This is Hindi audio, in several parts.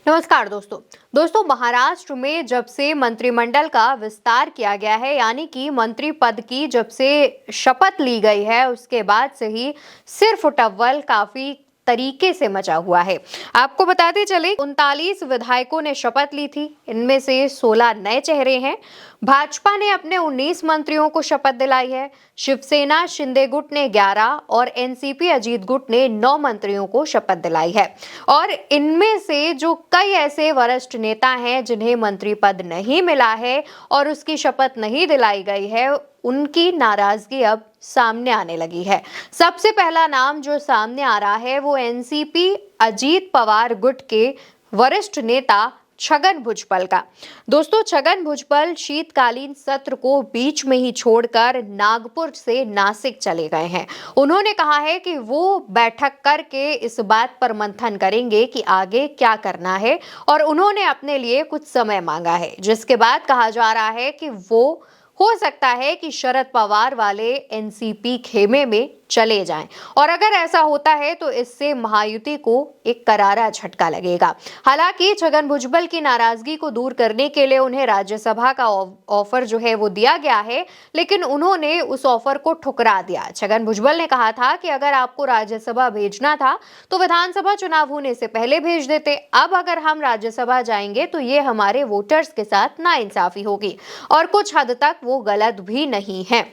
नमस्कार दोस्तों महाराष्ट्र में जब से मंत्रिमंडल का विस्तार किया गया है यानी कि मंत्री पद की जब से शपथ ली गई है उसके बाद से ही सिर्फ टव्वल काफी तरीके से मचा हुआ है। आपको बताते चले 39 विधायकों ने शपथ ली थी, इनमें से 16 नए चेहरे हैं। भाजपा ने अपने 19 मंत्रियों को शपथ दिलाई है। शिवसेना शिंदे गुट ने 11 और एनसीपी अजीत गुट ने 9 मंत्रियों को शपथ दिलाई है। और इनमें से जो कई ऐसे वरिष्ठ नेता हैं जिन्हें मंत्री पद नहीं मिला है और उसकी शपथ नहीं दिलाई गई है, उनकी नाराजगी अब सामने आने लगी है। सबसे पहला नाम जो सामने आ रहा है वो एनसीपी अजीत पवार गुट के वरिष्ठ नेता छगन भुजबल का। दोस्तों, छगन भुजबल शीतकालीन सत्र को बीच में ही छोड़कर नागपुर से नासिक चले गए हैं। उन्होंने कहा है कि वो बैठक करके इस बात पर मंथन करेंगे कि आगे क्या करना है और उन्होंने अपने लिए कुछ समय मांगा है, जिसके बाद कहा जा रहा है कि वो हो सकता है कि शरद पवार वाले एनसीपी खेमे में चले जाएं और अगर ऐसा होता है तो इससे महायुति को एक करारा झटका लगेगा। हालांकि छगन भुजबल की नाराजगी को दूर करने के लिए उन्हें राज्यसभा का ऑफर जो है वो दिया गया है, लेकिन उन्होंने उस ऑफर को ठुकरा दिया। छगन भुजबल ने कहा था कि अगर आपको राज्यसभा भेजना था तो विधानसभा चुनाव होने से पहले भेज देते। अब अगर हम राज्यसभा जाएंगे तो ये हमारे वोटर्स के साथ नाइंसाफी होगी और कुछ हद तक वो गलत भी नहीं है।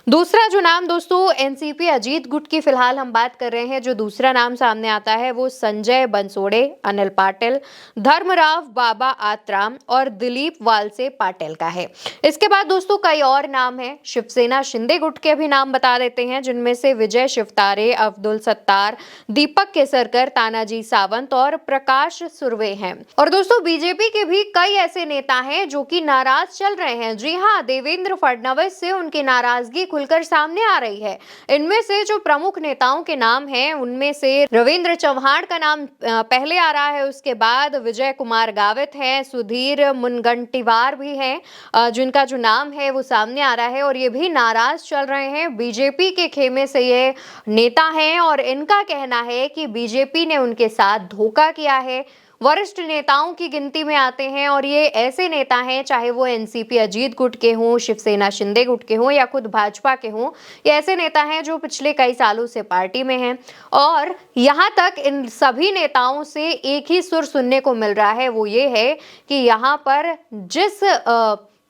दूसरा जो नाम दोस्तों एनसीपी अजीत गुट की फिलहाल हम बात कर रहे हैं, जो दूसरा नाम सामने आता है वो संजय बनसोड़े, अनिल पाटिल, धर्मराव बाबा आत्राम और दिलीप वालसे पाटिल का है। इसके बाद दोस्तों कई और नाम हैं। शिवसेना शिंदे गुट के भी नाम बता देते हैं, जिनमें से विजय शिवतारे, अब्दुल सत्तार, दीपक केसरकर, तानाजी सावंत और प्रकाश सुर्वे हैं। और दोस्तों बीजेपी के भी कई ऐसे नेता हैं जो कि नाराज चल रहे हैं। जी हाँ, देवेंद्र फडणवीस से उनकी नाराजगी खुलकर सामने आ रही है। इनमें से जो प्रमुख नेताओं के नाम हैं उनमें से रविंद्र चव्हाण का नाम पहले आ रहा है, उसके बाद विजय कुमार गावित है, सुधीर मुनगंटीवार भी हैं जिनका जो नाम है वो सामने आ रहा है और ये भी नाराज चल रहे हैं। बीजेपी के खेमे से ये नेता हैं और इनका कहना है कि बीजेपी ने उनके साथ धोखा किया है। वरिष्ठ नेताओं की गिनती में आते हैं और ये ऐसे नेता हैं, चाहे वो एनसीपी अजीत गुट के हों, शिवसेना शिंदे गुट के हों या खुद भाजपा के हों, ये ऐसे नेता हैं जो पिछले कई सालों से पार्टी में हैं। और यहाँ तक इन सभी नेताओं से एक ही सुर सुनने को मिल रहा है, वो ये है कि यहाँ पर जिस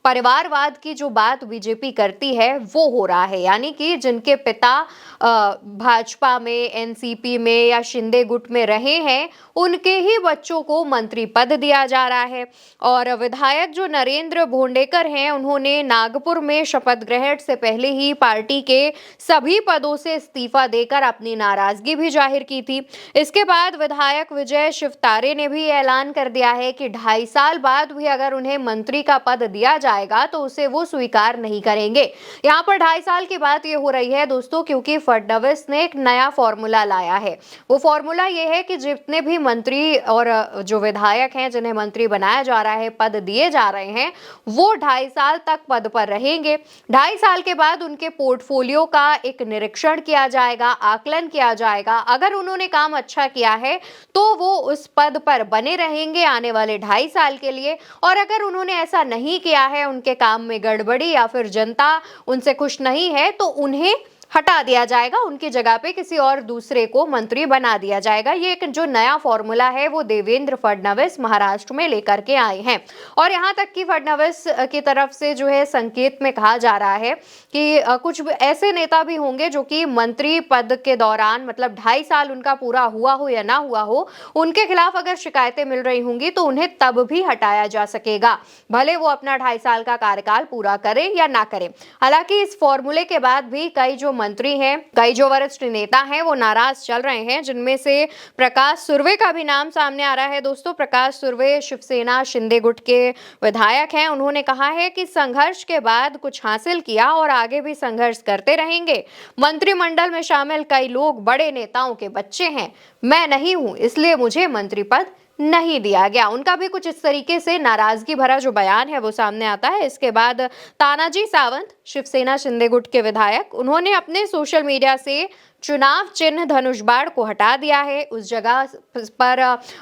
परिवारवाद की जो बात बीजेपी करती है वो हो रहा है, यानी कि जिनके पिता भाजपा में, एनसीपी में या शिंदे गुट में रहे हैं उनके ही बच्चों को मंत्री पद दिया जा रहा है। और विधायक जो नरेंद्र भोंडेकर हैं उन्होंने नागपुर में शपथ ग्रहण से पहले ही पार्टी के सभी पदों से इस्तीफा देकर अपनी नाराजगी भी जाहिर की थी। इसके बाद विधायक विजय शिवतारे ने भी ऐलान कर दिया है कि 2.5 साल बाद भी अगर उन्हें मंत्री का पद दिया जाएगा तो उसे वो स्वीकार नहीं करेंगे। यहाँ पर 2.5 साल की बात ये हो रही है दोस्तों क्योंकि फडणवीस ने एक नया फॉर्मूला लाया है। वो फॉर्मूला ये है कि जितने भी मंत्री और जो विधायक हैं जिन्हें मंत्री बनाया जा रहा है, पद दिए जा रहे हैं, वो 2.5 साल तक पद पर रहेंगे। 2.5 साल के बाद उनके पोर्टफोलियो का एक निरीक्षण किया जाएगा, आकलन किया जाएगा। अगर उन्होंने काम अच्छा किया है तो वो उस पद पर बने रहेंगे आने वाले 2.5 साल के लिए, और अगर उन्होंने ऐसा नहीं किया है, उनके काम में गड़बड़ी या फिर जनता उनसे खुश नहीं है, तो उन्हें हटा दिया जाएगा, उनकी जगह पे किसी और दूसरे को मंत्री बना दिया जाएगा। ये एक जो नया फॉर्मूला है वो देवेंद्र फडणवीस महाराष्ट्र में लेकर के आए हैं। और यहाँ तक कि फडणवीस की तरफ से जो है संकेत में कहा जा रहा है कि कुछ ऐसे नेता भी होंगे जो कि मंत्री पद के दौरान, मतलब 2.5 साल उनका पूरा हुआ हो या ना हुआ हो, उनके खिलाफ अगर शिकायतें मिल रही होंगी तो उन्हें तब भी हटाया जा सकेगा, भले वो अपना 2.5 साल का कार्यकाल पूरा करे या ना करे। हालांकि इस फॉर्मूले के बाद भी कई जो मंत्री हैं, कई जो वरिष्ठ नेता हैं वो नाराज चल रहे हैं, जिनमें से प्रकाश सुर्वे का भी नाम सामने आ रहा है। दोस्तों, प्रकाश सुर्वे शिवसेना शिंदे गुट के विधायक हैं। उन्होंने कहा है कि संघर्ष के बाद कुछ हासिल किया और आगे भी संघर्ष करते रहेंगे। मंत्रिमंडल में शामिल कई लोग बड़े नेताओं के बच्चे हैं, मैं नहीं हूं, इसलिए मुझे मंत्री पद नहीं दिया गया। उनका भी कुछ इस तरीके से नाराजगी भरा जो बयान है वो सामने आता है। इसके बाद तानाजी सावंत, शिवसेना शिंदे गुट के विधायक, उन्होंने अपने सोशल मीडिया से चुनाव चिन्ह धनुष बाण को हटा दिया है। उस जगह पर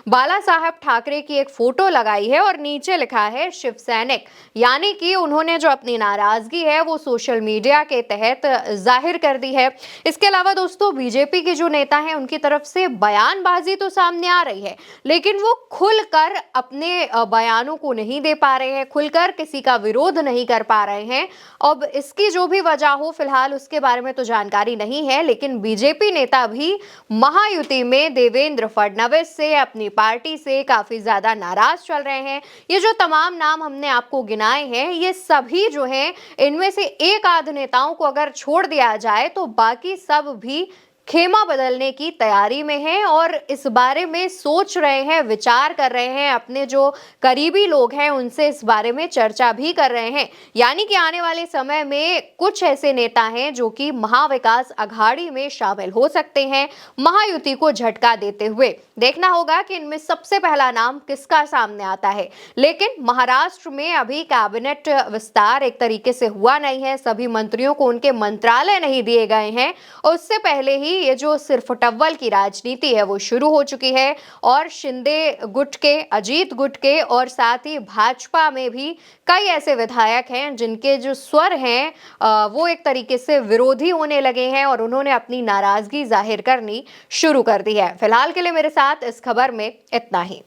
बाला साहब ठाकरे की एक फोटो लगाई है और नीचे लिखा है शिव सैनिक, यानी कि उन्होंने जो अपनी नाराजगी है वो सोशल मीडिया के तहत जाहिर कर दी है। इसके अलावा दोस्तों बीजेपी के जो नेता हैं उनकी तरफ से बयानबाजी तो सामने आ रही है, लेकिन वो खुलकर अपने बयानों को नहीं दे पा रहे हैं, खुलकर किसी का विरोध नहीं कर पा रहे हैं। अब इसकी जो भी वजह हो फिलहाल उसके बारे में तो जानकारी नहीं है, लेकिन बीजेपी नेता भी महायुति में देवेंद्र फडणवीस से, अपनी पार्टी से काफी ज्यादा नाराज चल रहे हैं। ये जो तमाम नाम हमने आपको गिनाए हैं, ये सभी जो हैं, इनमें से एक आध नेताओं को अगर छोड़ दिया जाए तो बाकी सब भी खेमा बदलने की तैयारी में हैं और इस बारे में सोच रहे हैं, विचार कर रहे हैं, अपने जो करीबी लोग हैं उनसे इस बारे में चर्चा भी कर रहे हैं। यानी कि आने वाले समय में कुछ ऐसे नेता हैं जो कि महाविकास अघाड़ी में शामिल हो सकते हैं, महायुति को झटका देते हुए। देखना होगा कि इनमें सबसे पहला नाम किसका सामने आता है। लेकिन महाराष्ट्र में अभी कैबिनेट विस्तार एक तरीके से हुआ नहीं है, सभी मंत्रियों को उनके मंत्रालय नहीं दिए गए हैं और उससे पहले ही ये जो सिर्फ टव्वल की राजनीति है वो शुरू हो चुकी है और शिंदे गुट के, अजीत गुट के और साथ ही भाजपा में भी कई ऐसे विधायक हैं जिनके जो स्वर हैं वो एक तरीके से विरोधी होने लगे हैं और उन्होंने अपनी नाराजगी जाहिर करनी शुरू कर दी है। फिलहाल के लिए मेरे साथ इस खबर में इतना ही।